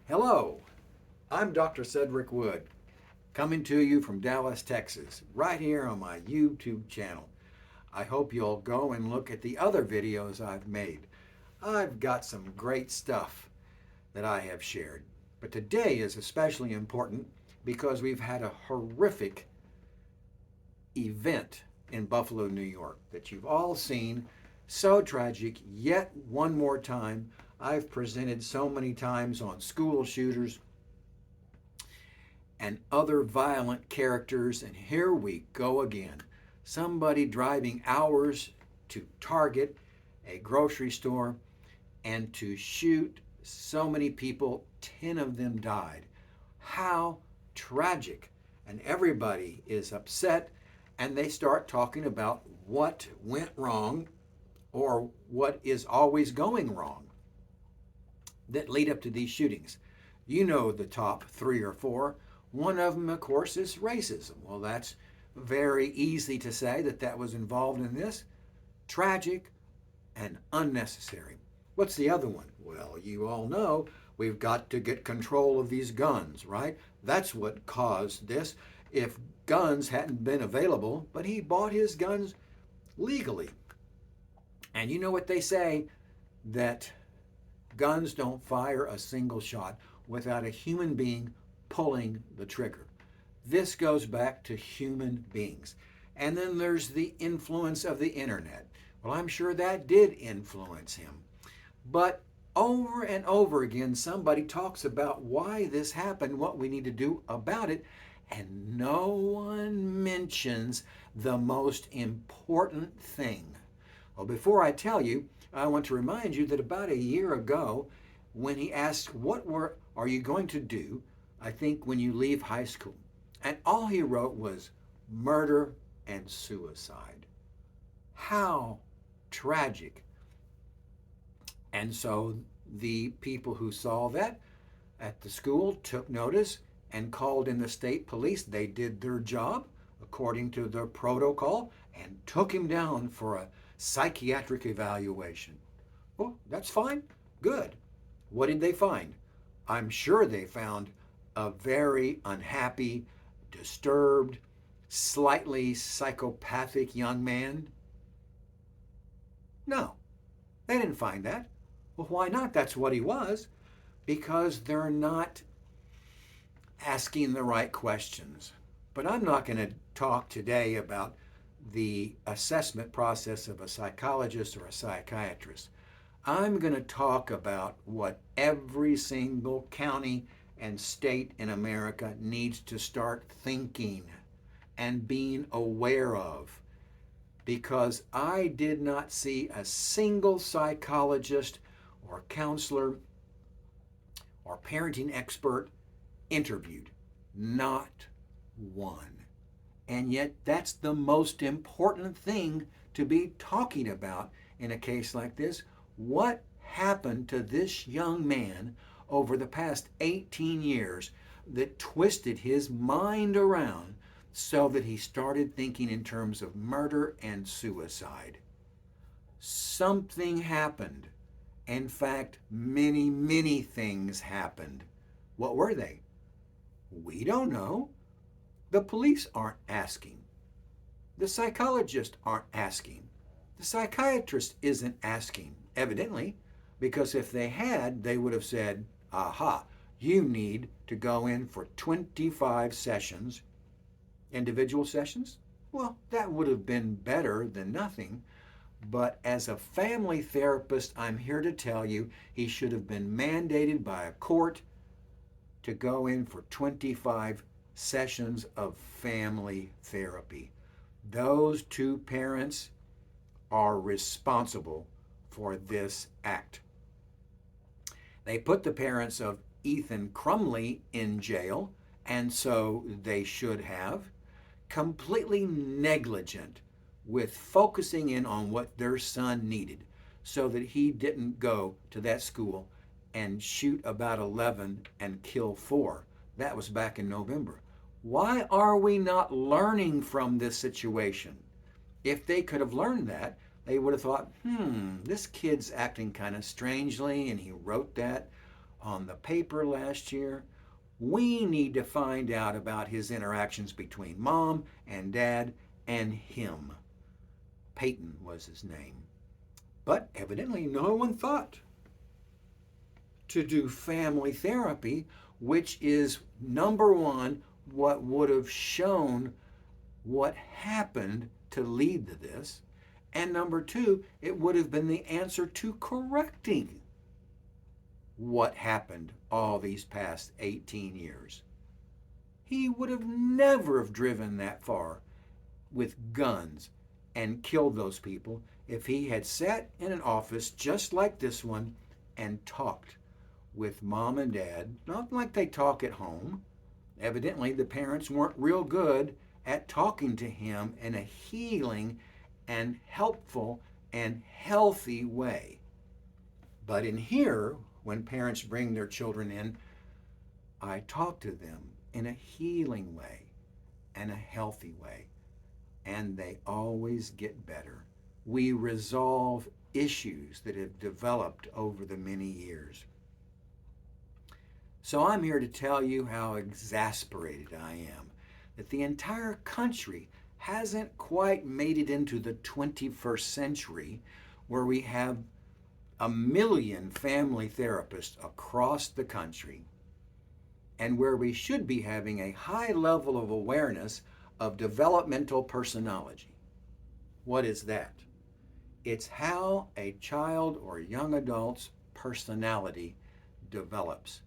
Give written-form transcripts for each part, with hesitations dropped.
Hello, I'm Dr. Cedric Wood, coming to you from Dallas, Texas, right here on my YouTube channel. I hope you'll go and look at the other videos I've made. I've got some great stuff that I have shared. But today is especially important because we've had a horrific event in Buffalo, New York that you've all seen. So tragic, yet one more time. I've presented so many times on school shooters and other violent characters, and here we go again. Somebody driving hours to Target, a grocery store, and to shoot so many people, 10 of them died. How tragic. And everybody is upset, and they start talking about what went wrong or what is always going wrong that lead up to these shootings. You know the top three or four. One of them, of course, is racism. Well, that's very easy to say that that was involved in this. Tragic and unnecessary. What's the other one? Well, you all know we've got to get control of these guns, right? That's what caused this. If guns hadn't been available, but he bought his guns legally. And you know what they say? That guns don't fire a single shot without a human being pulling the trigger. This goes back to human beings. And then there's the influence of the internet. Well, I'm sure that did influence him. But over and over again, somebody talks about why this happened, what we need to do about it, and no one mentions the most important thing. Well, before I tell you, I want to remind you that about a year ago, when he asked, are you going to do, I think, when you leave high school? And all he wrote was murder and suicide. How tragic. And so the people who saw that at the school took notice and called in the state police. They did their job according to the protocol and took him down for a psychiatric evaluation. Well, that's fine. Good. What did they find? I'm sure they found a very unhappy, disturbed, slightly psychopathic young man. No, they didn't find that. Well, why not? That's what he was. Because they're not asking the right questions. But I'm not going to talk today about the assessment process of a psychologist or a psychiatrist. I'm going to talk about what every single county and state in America needs to start thinking and being aware of. Because I did not see a single psychologist or counselor or parenting expert interviewed. Not one. And yet, that's the most important thing to be talking about in a case like this. What happened to this young man over the past 18 years that twisted his mind around so that he started thinking in terms of murder and suicide? Something happened. In fact, many, many things happened. What were they? We don't know. The police aren't asking. The psychologists aren't asking. The psychiatrist isn't asking, evidently, because if they had, they would have said, aha, you need to go in for 25 sessions, individual sessions. Well, that would have been better than nothing. But as a family therapist, I'm here to tell you he should have been mandated by a court to go in for 25 sessions of family therapy. Those two parents are responsible for this act. They put the parents of Ethan Crumley in jail, and so they should have, completely negligent with focusing in on what their son needed so that he didn't go to that school and shoot about 11 and kill 4. That was back in November. Why are we not learning from this situation? If they could have learned that, they would have thought, this kid's acting kind of strangely, and he wrote that. on the paper last year. We need to find out about his interactions between mom and dad and him. Peyton was his name. But evidently, no one thought to do family therapy, which is number one, what would have shown what happened to lead to this. And number two, it would have been the answer to correcting what happened all these past 18 years. He would have never have driven that far with guns and killed those people if he had sat in an office just like this one and talked with mom and dad, not like they talk at home. Evidently, the parents weren't real good at talking to him in a healing and helpful and healthy way. But in here, when parents bring their children in, I talk to them in a healing way and a healthy way, and they always get better. We resolve issues that have developed over the many years. So I'm here to tell you how exasperated I am that the entire country hasn't quite made it into the 21st century where we have 1 million family therapists across the country, and where we should be having a high level of awareness of developmental personology. What is that? It's how a child or young adult's personality develops.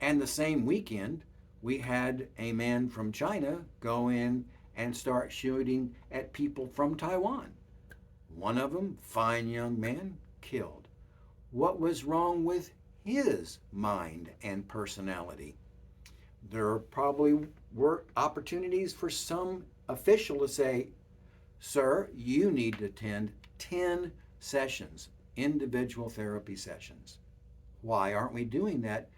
And the same weekend, we had a man from China go in and start shooting at people from Taiwan. One of them, fine young man, killed. What was wrong with his mind and personality? There probably were opportunities for some official to say, sir, you need to attend 10 sessions, individual therapy sessions. Why aren't we doing that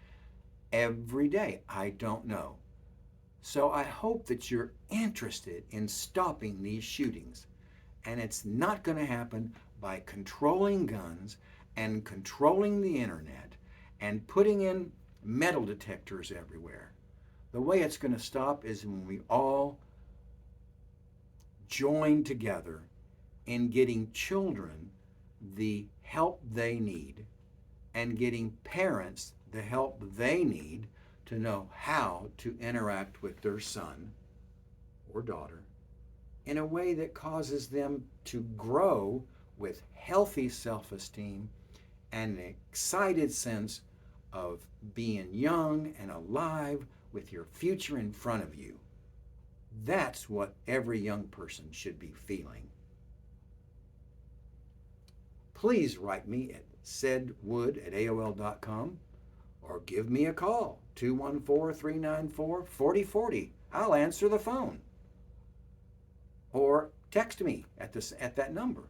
every day? I don't know. So I hope that you're interested in stopping these shootings. And it's not going to happen by controlling guns and controlling the internet and putting in metal detectors everywhere. The way it's going to stop is when we all join together in getting children the help they need and getting parents the help they need to know how to interact with their son or daughter in a way that causes them to grow with healthy self-esteem and an excited sense of being young and alive with your future in front of you. That's what every young person should be feeling. Please write me at saidwood@aol.com or give me a call, 214-394-4040. I'll answer the phone. Or text me at that number.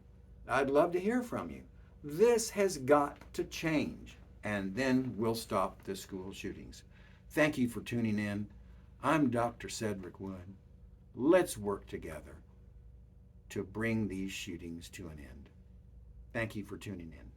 I'd love to hear from you. This has got to change, and then we'll stop the school shootings. Thank you for tuning in. I'm Dr. Cedric Wood. Let's work together to bring these shootings to an end. Thank you for tuning in.